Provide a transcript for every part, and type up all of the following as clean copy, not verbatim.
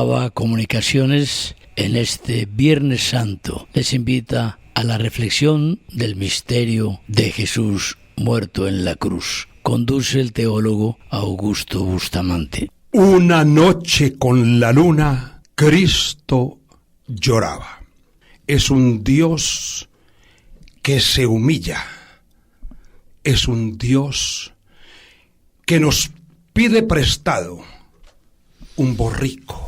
AVA Comunicaciones en este Viernes Santo les invita a la reflexión del misterio de Jesús muerto en la cruz. Conduce el teólogo Augusto Bustamante. Una noche con la luna, Cristo lloraba. Es un Dios que se humilla. Es un Dios que nos pide prestado un borrico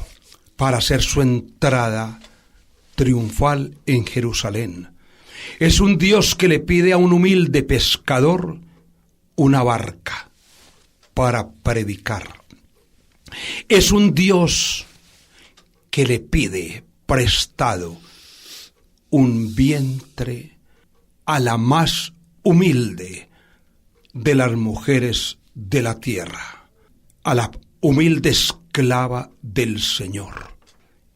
para hacer su entrada triunfal en Jerusalén. Es un Dios que le pide a un humilde pescador una barca para predicar. Es un Dios que le pide prestado un vientre a la más humilde de las mujeres de la tierra, a la humilde esclava del Señor.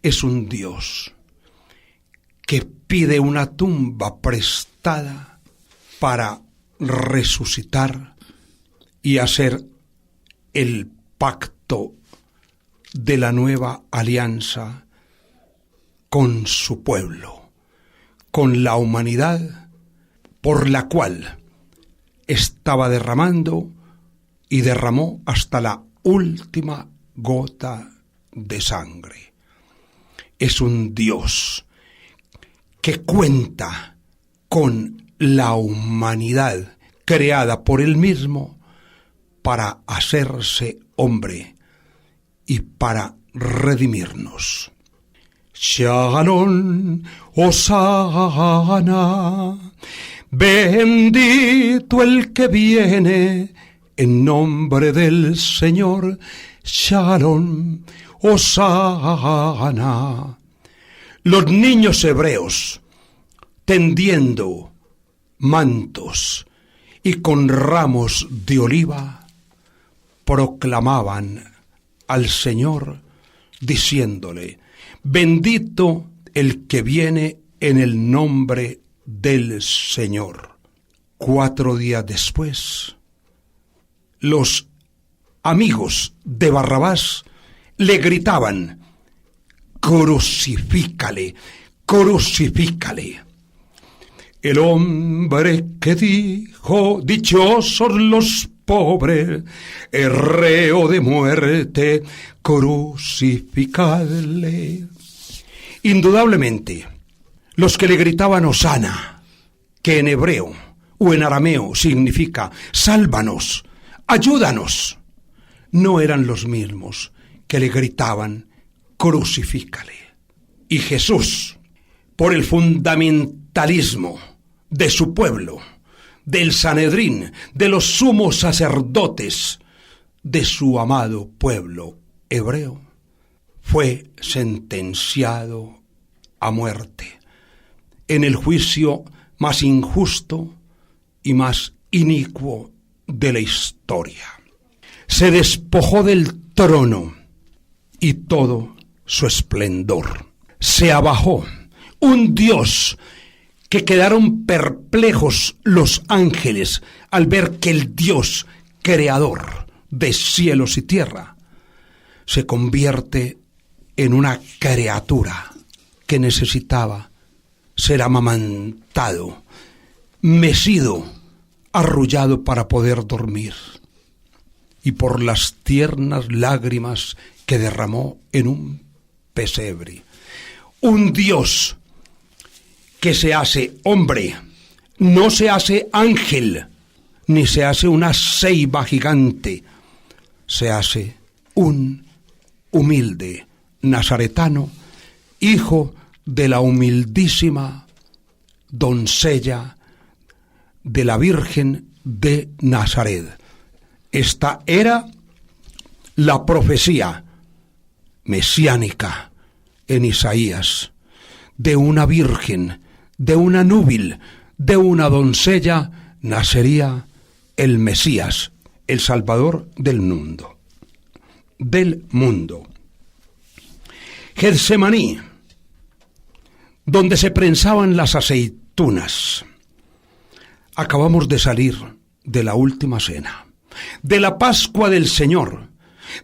Es un Dios que pide una tumba prestada para resucitar y hacer el pacto de la nueva alianza con su pueblo, con la humanidad por la cual estaba derramando y derramó hasta la última gota de sangre. Es un Dios que cuenta con la humanidad creada por él mismo para hacerse hombre y para redimirnos. Shalom, Hosana, bendito el que viene en nombre del Señor. Shalom, Hosana. Los niños hebreos, tendiendo mantos y con ramos de oliva, proclamaban al Señor diciéndole: bendito el que viene en el nombre del Señor. 4 días después, los amigos de Barrabás le gritaban: crucifícale, crucifícale. El hombre que dijo: dichosos los pobres, el reo de muerte, crucificadle. Indudablemente, los que le gritaban Hosana, que en hebreo o en arameo significa sálvanos, ayúdanos, no eran los mismos que le gritaban crucifícale. Y Jesús, por el fundamentalismo de su pueblo, del Sanedrín, de los sumos sacerdotes de su amado pueblo hebreo, fue sentenciado a muerte en el juicio más injusto y más inicuo de la historia. Se despojó del trono y todo su esplendor. Se abajó un Dios que quedaron perplejos los ángeles al ver que el Dios creador de cielos y tierra se convierte en una criatura que necesitaba ser amamantado, mecido, arrullado para poder dormir. Y por las tiernas lágrimas que derramó en un pesebre. Un Dios que se hace hombre, no se hace ángel, ni se hace una ceiba gigante, se hace un humilde nazaretano, hijo de la humildísima doncella de la Virgen de Nazaret. Esta era la profecía mesiánica en Isaías, de una virgen, de una núbil, de una doncella, nacería el Mesías, el Salvador del mundo. Getsemaní, donde se prensaban las aceitunas. Acabamos de salir de la última cena, de la Pascua del Señor,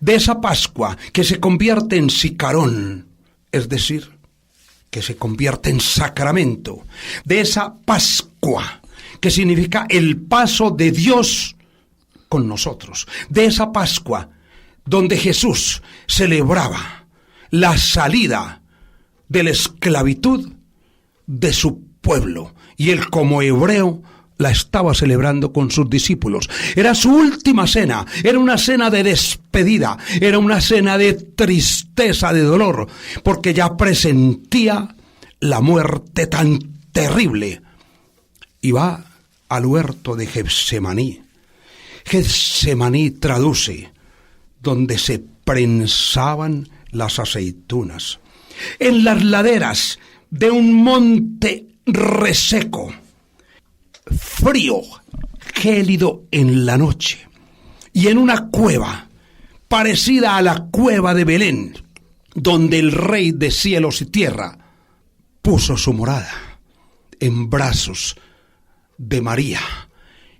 de esa Pascua que se convierte en sicarón, es decir, que se convierte en sacramento, de esa Pascua que significa el paso de Dios con nosotros, de esa Pascua donde Jesús celebraba la salida de la esclavitud de su pueblo, y él como hebreo la estaba celebrando con sus discípulos. Era su última cena, era una cena de despedida, era una cena de tristeza, de dolor, porque ya presentía la muerte tan terrible. Y va al huerto de Getsemaní. Getsemaní traduce donde se prensaban las aceitunas. En las laderas de un monte reseco, frío, gélido en la noche, y en una cueva parecida a la cueva de Belén, donde el Rey de cielos y tierra puso su morada, en brazos de María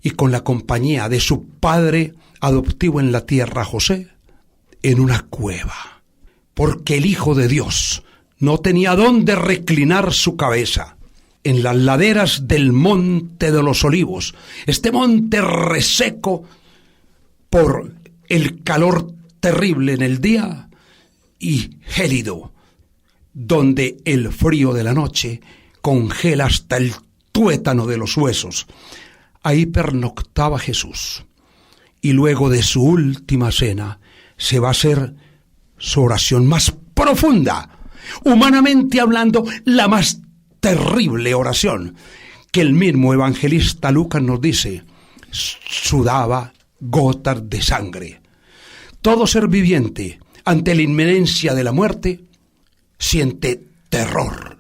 y con la compañía de su padre adoptivo en la tierra, José, en una cueva, porque el Hijo de Dios no tenía dónde reclinar su cabeza. En las laderas del Monte de los Olivos, este monte reseco por el calor terrible en el día y gélido, donde el frío de la noche congela hasta el tuétano de los huesos. Ahí pernoctaba Jesús, y luego de su última cena se va a hacer su oración más profunda, humanamente hablando, la más terrible oración, que el mismo evangelista Lucas nos dice, sudaba gotas de sangre. Todo ser viviente, ante la inminencia de la muerte, siente terror,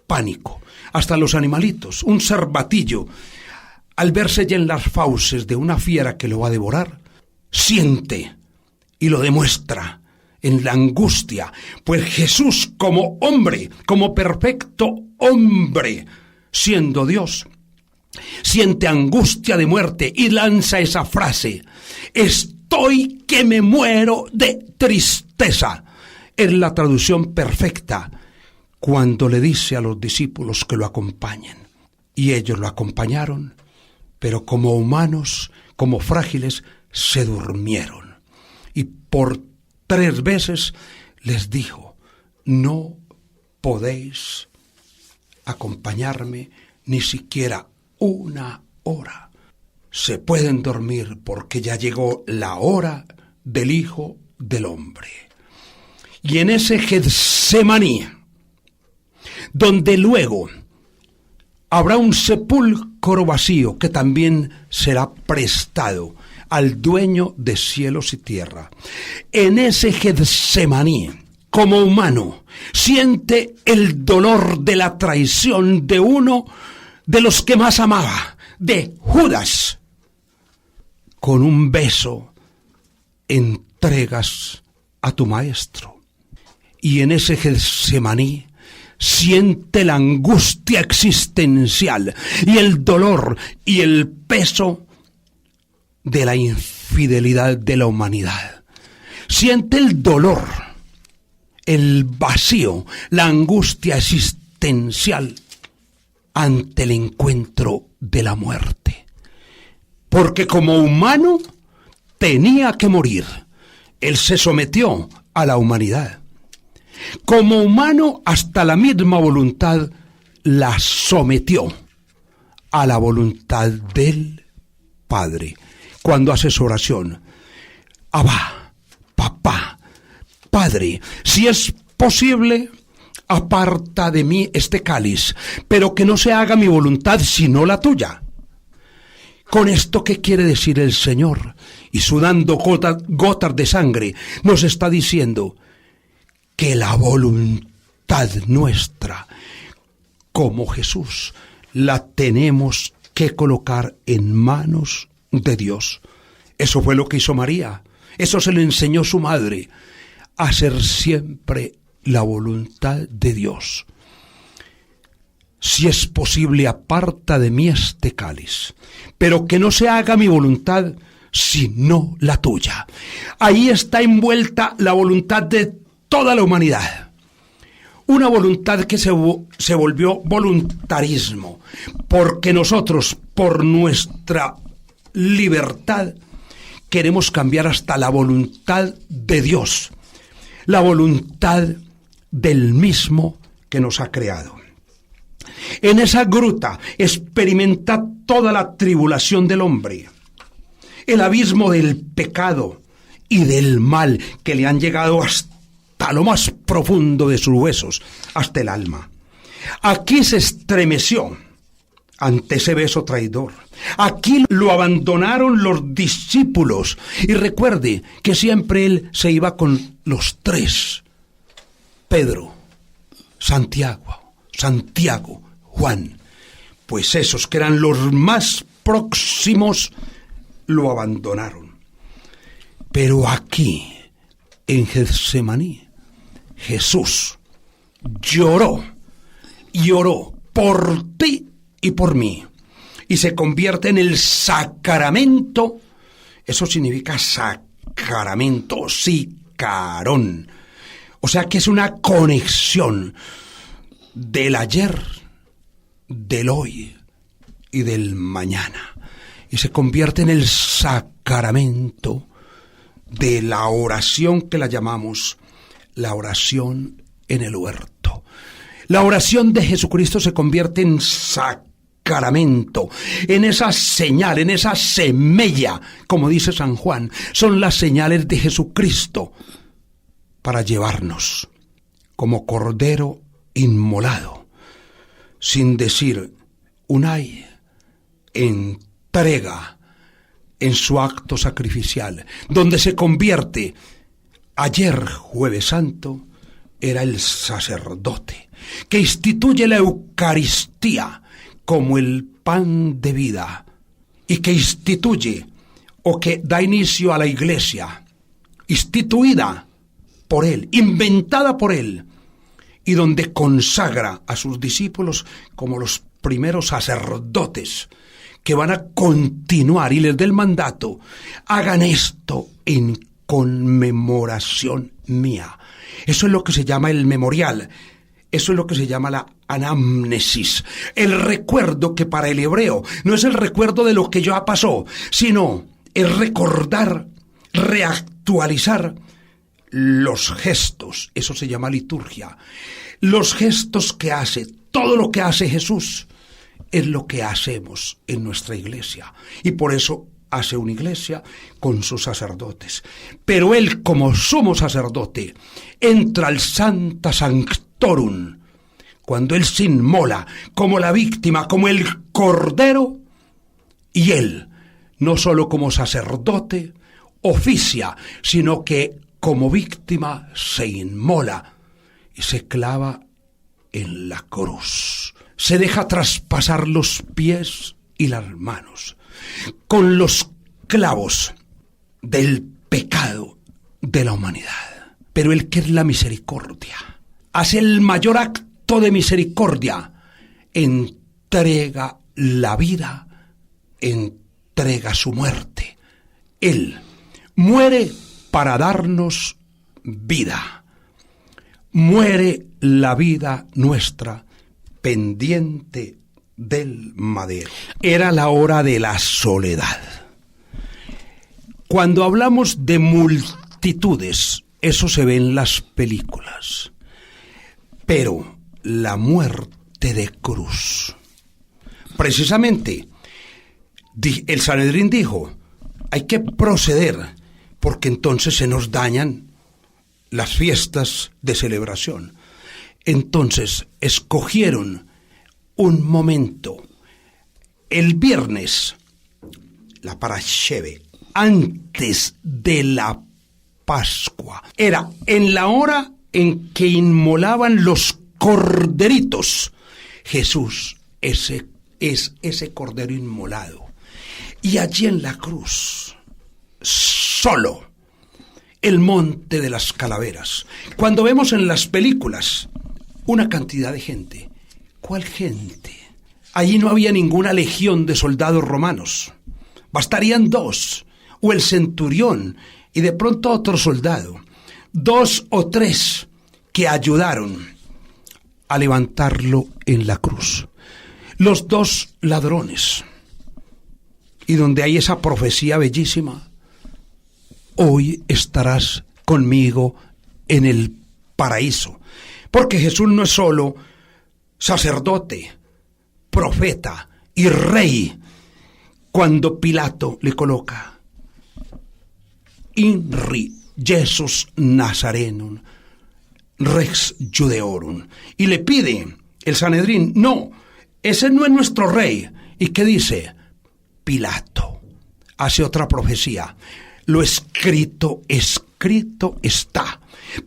pánico. Hasta los animalitos, un cervatillo, al verse ya en las fauces de una fiera que lo va a devorar, siente y lo demuestra en la angustia, pues Jesús como hombre, como perfecto hombre, siendo Dios, siente angustia de muerte y lanza esa frase: estoy que me muero de tristeza. Es la traducción perfecta cuando le dice a los discípulos que lo acompañen. Y ellos lo acompañaron, pero como humanos, como frágiles, se durmieron. Y por 3 veces les dijo: no podéis acompañarme ni siquiera 1 hora. Se pueden dormir porque ya llegó la hora del Hijo del Hombre. Y en ese Getsemaní, donde luego habrá un sepulcro vacío que también será prestado al dueño de cielos y tierra. En ese Getsemaní, como humano, siente el dolor de la traición de uno de los que más amaba, de Judas. Con un beso entregas a tu maestro. Y en ese Getsemaní siente la angustia existencial y el dolor y el peso de la infidelidad de la humanidad. Siente el dolor, el vacío, la angustia existencial ante el encuentro de la muerte. Porque como humano tenía que morir. Él se sometió a la humanidad. Como humano, hasta la misma voluntad la sometió a la voluntad del Padre. Cuando hace su oración: Abba, papá, Padre, si es posible, aparta de mí este cáliz, pero que no se haga mi voluntad sino la tuya. Con esto, ¿qué quiere decir el Señor? Y sudando gotas de sangre, nos está diciendo que la voluntad nuestra, como Jesús, la tenemos que colocar en manos de Dios. Eso fue lo que hizo María. Eso se le enseñó su madre, a hacer siempre la voluntad de Dios. Si es posible, aparta de mí este cáliz, pero que no se haga mi voluntad, sino la tuya. Ahí está envuelta la voluntad de toda la humanidad. Una voluntad que se volvió voluntarismo, porque nosotros, por nuestra libertad, queremos cambiar hasta la voluntad de Dios, la voluntad del mismo que nos ha creado. En esa gruta experimenta toda la tribulación del hombre, el abismo del pecado y del mal que le han llegado hasta lo más profundo de sus huesos, hasta el alma. Aquí se estremeció ante ese beso traidor. Aquí lo abandonaron los discípulos. Y recuerde que siempre él se iba con los tres: Pedro, Santiago, Juan. Pues esos que eran los más próximos lo abandonaron. Pero aquí, en Getsemaní, Jesús lloró por ti y por mí, y se convierte en el sacramento. Eso significa sacramento, sicarón. O sea que es una conexión del ayer, del hoy y del mañana, y se convierte en el sacramento de la oración que la llamamos la oración en el huerto. La oración de Jesucristo se convierte en sacramento, en esa señal, en esa semilla, como dice San Juan. Son las señales de Jesucristo para llevarnos como cordero inmolado, sin decir un ay, entrega en su acto sacrificial, donde se convierte. Ayer, Jueves Santo, era el sacerdote que instituye la Eucaristía como el pan de vida, y que instituye o que da inicio a la Iglesia, instituida por él, inventada por él, y donde consagra a sus discípulos como los primeros sacerdotes que van a continuar, y les da el mandato: hagan esto en conmemoración mía. Eso es lo que se llama el memorial. Eso es lo que se llama la anamnesis. El recuerdo, que para el hebreo no es el recuerdo de lo que ya pasó, sino el recordar, reactualizar los gestos. Eso se llama liturgia. Los gestos que hace, todo lo que hace Jesús, es lo que hacemos en nuestra iglesia. Y por eso hace una iglesia con sus sacerdotes. Pero él, como sumo sacerdote, entra al Sancta Sanctorum, cuando él se inmola como la víctima, como el cordero, y él, no solo como sacerdote, oficia, sino que como víctima se inmola y se clava en la cruz. Se deja traspasar los pies y las manos con los clavos del pecado de la humanidad. Pero él, que es la misericordia, hace el mayor acto de misericordia: entrega la vida, entrega su muerte. Él muere para darnos vida. Muere la vida nuestra pendiente del madero. Era la hora de la soledad. Cuando hablamos de multitudes, eso se ve en las películas. Pero la muerte de cruz, precisamente, el Sanedrín dijo: hay que proceder, porque entonces se nos dañan las fiestas de celebración. Entonces escogieron un momento, el viernes, la Parasheve, antes de la Pascua. Era en la hora en que inmolaban los corderitos. Jesús es ese cordero inmolado. Y allí en la cruz, solo, el monte de las calaveras. Cuando vemos en las películas una cantidad de gente, ¿cuál gente? Allí no había ninguna legión de soldados romanos. Bastarían 2 o el centurión, y de pronto otro soldado, 2 o 3 que ayudaron a levantarlo en la cruz. Los 2 ladrones, y donde hay esa profecía bellísima: hoy estarás conmigo en el paraíso. Porque Jesús no es solo sacerdote, profeta y rey. Cuando Pilato le coloca Inri Jesus Nazarenum Rex Judeorum, y le pide el Sanedrín: no, ese no es nuestro rey. ¿Y qué dice? Pilato hace otra profecía: lo escrito, escrito está.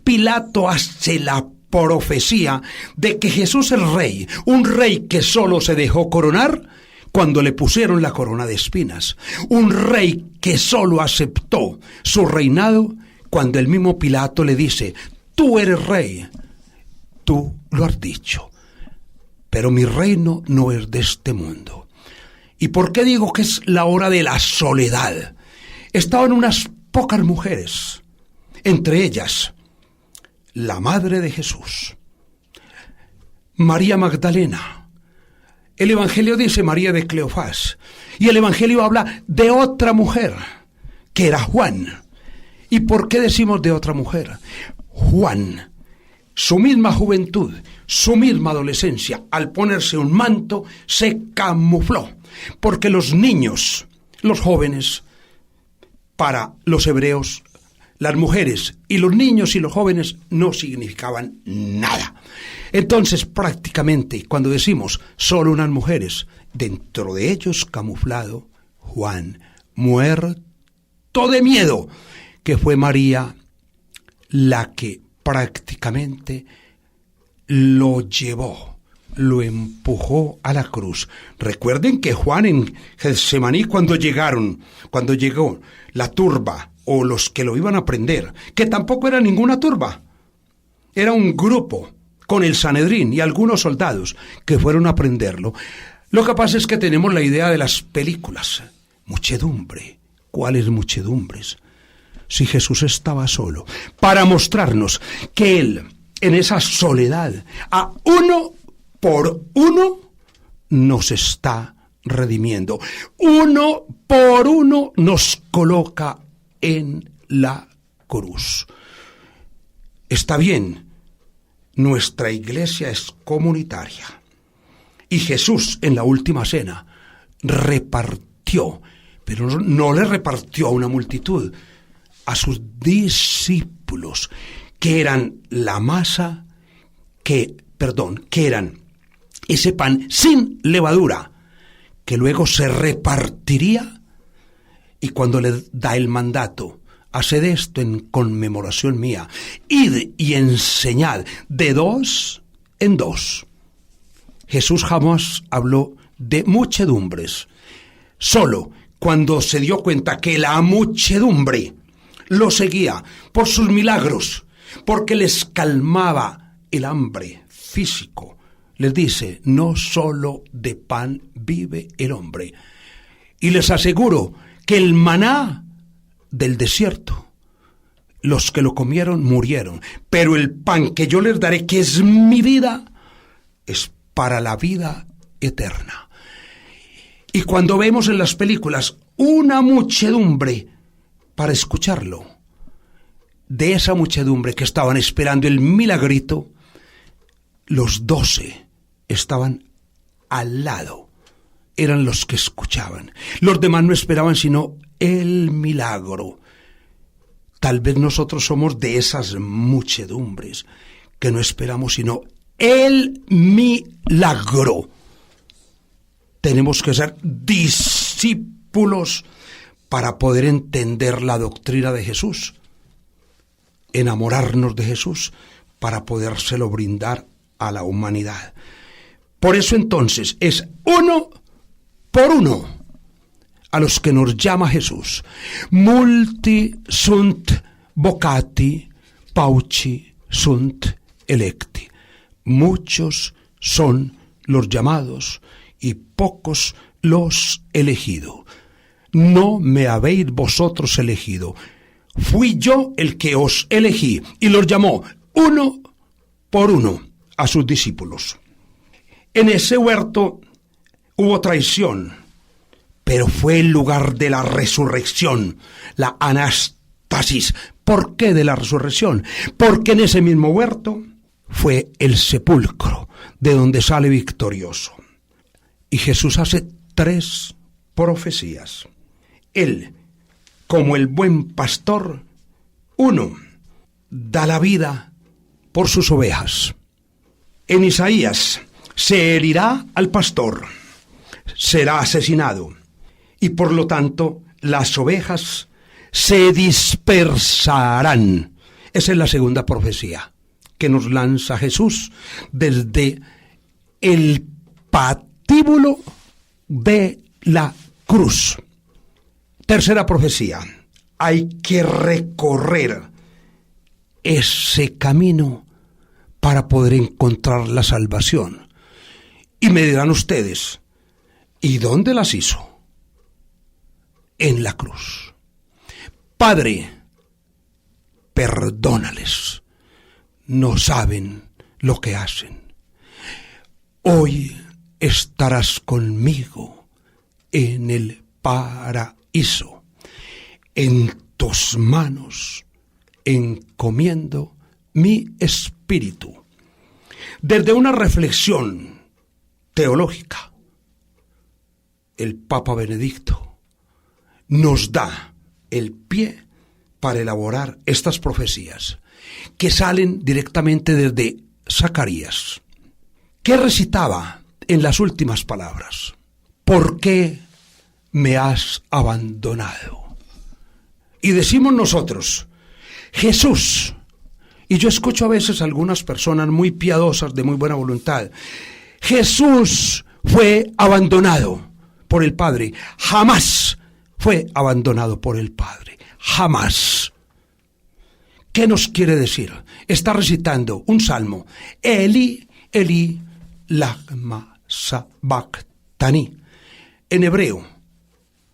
Pilato hace la profecía de que Jesús es rey, un rey que solo se dejó coronar cuando le pusieron la corona de espinas, un rey que solo aceptó su reinado cuando el mismo Pilato le dice: tú eres rey, tú lo has dicho, pero mi reino no es de este mundo. ¿Y por qué digo que es la hora de la soledad? Estaban unas pocas mujeres, entre ellas la madre de Jesús, María Magdalena. El Evangelio dice María de Cleofás, y el Evangelio habla de otra mujer, que era Juan. ¿Y por qué decimos de otra mujer? Juan, su misma juventud, su misma adolescencia, al ponerse un manto, se camufló, porque los niños, los jóvenes, para los hebreos, las mujeres y los niños y los jóvenes no significaban nada. Entonces, prácticamente, cuando decimos solo unas mujeres, dentro de ellos camuflado Juan, muerto de miedo, que fue María la que prácticamente lo llevó, lo empujó a la cruz. Recuerden que Juan en Getsemaní, cuando llegó la turba, o los que lo iban a prender, que tampoco era ninguna turba, era un grupo con el Sanedrín y algunos soldados que fueron a prenderlo. Lo que pasa es que tenemos la idea de las películas: muchedumbre. ¿Cuáles muchedumbres? Si Jesús estaba solo, para mostrarnos que Él, en esa soledad, a uno por uno, nos está redimiendo. Uno por uno nos coloca en la cruz. Está bien, nuestra iglesia es comunitaria, y Jesús en la última cena repartió, pero no le repartió a una multitud, a sus discípulos, que eran la masa, que eran ese pan sin levadura, que luego se repartiría. Y cuando le da el mandato: haced esto en conmemoración mía, id y enseñad de 2 en 2. Jesús jamás habló de muchedumbres. Solo cuando se dio cuenta que la muchedumbre lo seguía por sus milagros, porque les calmaba el hambre físico, les dice: no solo de pan vive el hombre. Y les aseguro que el maná del desierto, los que lo comieron murieron, pero el pan que yo les daré, que es mi vida, es para la vida eterna. Y cuando vemos en las películas una muchedumbre para escucharlo, de esa muchedumbre que estaban esperando el milagrito, los 12 estaban al lado. Eran los que escuchaban. Los demás no esperaban sino el milagro. Tal vez nosotros somos de esas muchedumbres que no esperamos sino el milagro. Tenemos que ser discípulos para poder entender la doctrina de Jesús, enamorarnos de Jesús para podérselo brindar a la humanidad. Por eso entonces es uno por uno a los que nos llama Jesús. Multi sunt vocati, pauci sunt electi. Muchos son los llamados y pocos los elegidos. no me habéis vosotros elegido. Fui yo el que os elegí, y los llamó uno por uno a sus discípulos. En ese huerto hubo traición, pero fue el lugar de la resurrección, la anástasis. ¿Por qué de la resurrección? Porque en ese mismo huerto fue el sepulcro de donde sale victorioso. Y Jesús hace 3 profecías. Él, como el buen pastor, 1, da la vida por sus ovejas. En Isaías, se herirá al pastor, será asesinado, y por lo tanto las ovejas se dispersarán. Esa es la segunda profecía que nos lanza Jesús desde el patíbulo de la cruz. Tercera profecía, hay que recorrer ese camino para poder encontrar la salvación. Y me dirán ustedes, ¿y dónde las hizo? En la cruz. Padre, perdónales, no saben lo que hacen. Hoy estarás conmigo en el paraíso. En tus manos encomiendo mi espíritu. Desde una reflexión teológica, el Papa Benedicto nos da el pie para elaborar estas profecías que salen directamente desde Zacarías. ¿Qué recitaba en las últimas palabras? ¿Por qué me has abandonado? Y decimos nosotros, Jesús, y yo escucho a veces a algunas personas muy piadosas, de muy buena voluntad, Jesús fue abandonado por el Padre. Jamás fue abandonado por el Padre. Jamás. ¿Qué nos quiere decir? Está recitando un salmo. Eli, Eli, lama sabactani. En hebreo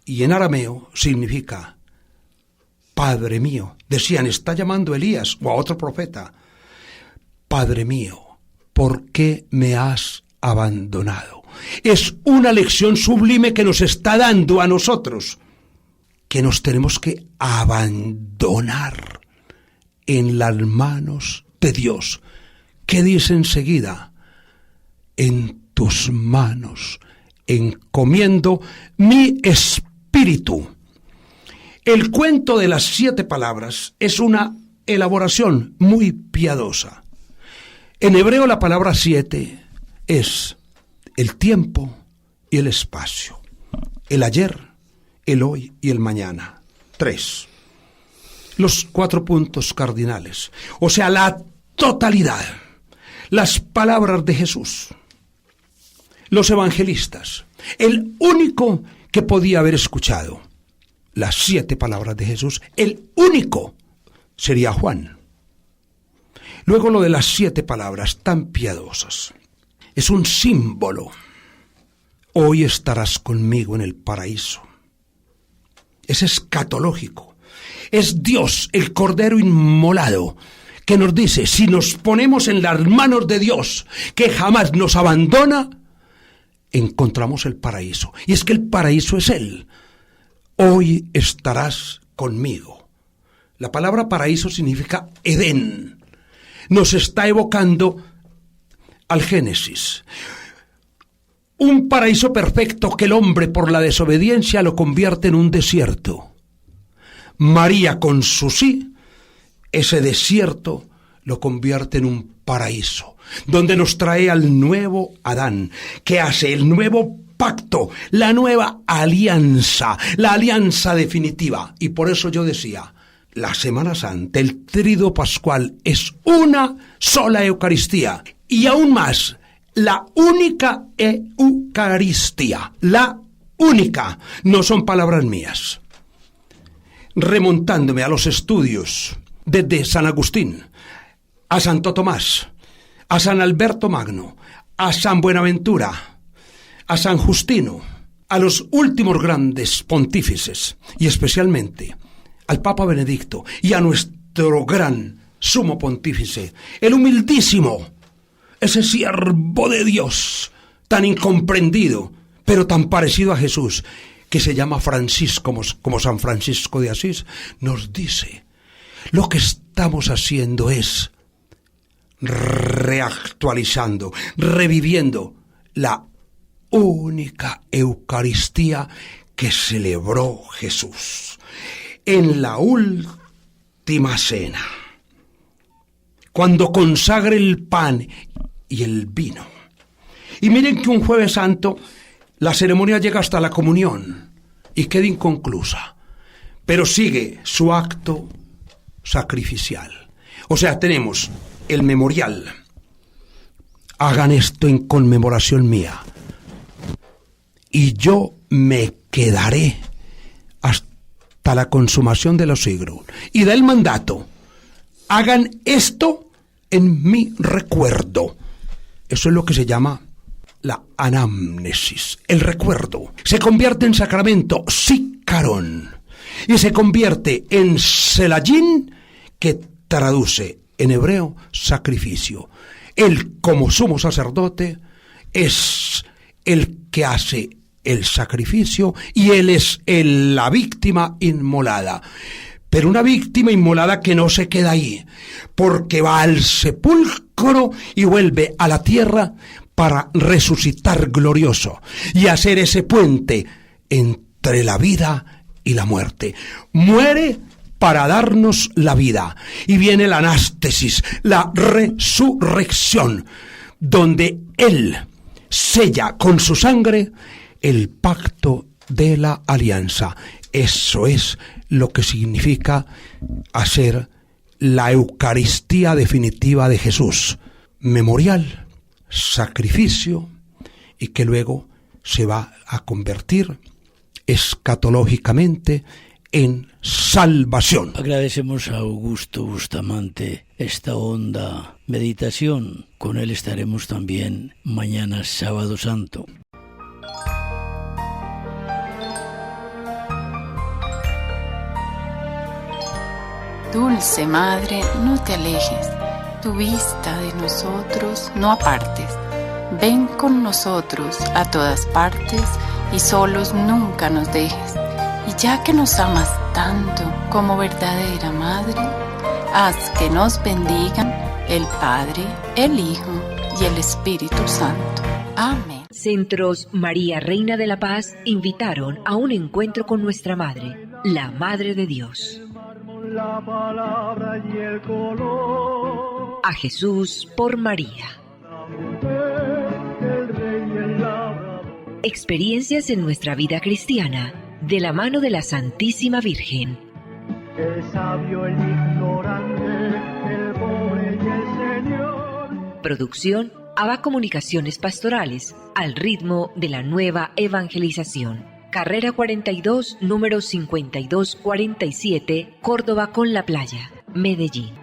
y en arameo significa Padre mío. Decían, está llamando a Elías o a otro profeta. Padre mío, ¿por qué me has abandonado? Es una lección sublime que nos está dando a nosotros, que nos tenemos que abandonar en las manos de Dios. ¿Qué dice enseguida? En tus manos encomiendo mi espíritu. El cuento de las 7 palabras es una elaboración muy piadosa. En hebreo la palabra 7 es el tiempo y el espacio, el ayer, el hoy y el mañana. 3. Los 4 puntos cardinales, o sea, la totalidad, las palabras de Jesús, los evangelistas, el único que podía haber escuchado las 7 palabras de Jesús, el único sería Juan. Luego lo de las 7 palabras tan piadosas, es un símbolo. Hoy estarás conmigo en el paraíso. Es escatológico. Es Dios, el Cordero inmolado, que nos dice, si nos ponemos en las manos de Dios, que jamás nos abandona, encontramos el paraíso. Y es que el paraíso es Él. Hoy estarás conmigo. La palabra paraíso significa Edén. Nos está evocando al Génesis. Un paraíso perfecto que el hombre por la desobediencia lo convierte en un desierto. María con su sí, ese desierto lo convierte en un paraíso, donde nos trae al nuevo Adán, que hace el nuevo pacto, la nueva alianza, la alianza definitiva. Y por eso yo decía, la Semana Santa, el Tríduo Pascual, es una sola Eucaristía. Y aún más, la única Eucaristía, la única, no son palabras mías. Remontándome a los estudios desde San Agustín, a Santo Tomás, a San Alberto Magno, a San Buenaventura, a San Justino, a los últimos grandes pontífices, y especialmente al Papa Benedicto y a nuestro gran sumo pontífice, el humildísimo, ese siervo de Dios, tan incomprendido, pero tan parecido a Jesús, que se llama Francisco, como San Francisco de Asís, nos dice: lo que estamos haciendo es reactualizando, reviviendo la única Eucaristía que celebró Jesús en la última cena, cuando consagra el pan y el vino. Y miren que un Jueves Santo la ceremonia llega hasta la comunión y queda inconclusa, pero sigue su acto sacrificial. O sea, tenemos el memorial: hagan esto en conmemoración mía, y yo me quedaré hasta la consumación de los siglos. Y da el mandato: hagan esto en mi recuerdo. Eso es lo que se llama la anamnesis, el recuerdo. Se convierte en sacramento sicarón y se convierte en selayín, que traduce en hebreo sacrificio. Él, como sumo sacerdote, es el que hace el sacrificio y él es la víctima inmolada. Pero una víctima inmolada que no se queda ahí, porque va al sepulcro y vuelve a la tierra para resucitar glorioso y hacer ese puente entre la vida y la muerte. Muere para darnos la vida, y viene la anástesis, la resurrección, donde Él sella con su sangre el pacto de la alianza. Eso es lo que significa hacer la Eucaristía definitiva de Jesús: memorial, sacrificio, y que luego se va a convertir escatológicamente en salvación. Agradecemos a Augusto Bustamante esta honda meditación. Con él estaremos también mañana, Sábado Santo. Dulce Madre, no te alejes, tu vista de nosotros no apartes. Ven con nosotros a todas partes y solos nunca nos dejes. Y ya que nos amas tanto como verdadera Madre, haz que nos bendigan el Padre, el Hijo y el Espíritu Santo. Amén. Centros María Reina de la Paz invitaron a un encuentro con nuestra Madre, la Madre de Dios. La palabra y el color. A Jesús por María. El rey y el labrador. Experiencias en nuestra vida cristiana, de la mano de la Santísima Virgen. El sabio, el ignorante, el pobre y el Señor. Producción ABA Comunicaciones Pastorales, al ritmo de la nueva evangelización. Carrera 42, número 5247, Córdoba con la Playa, Medellín.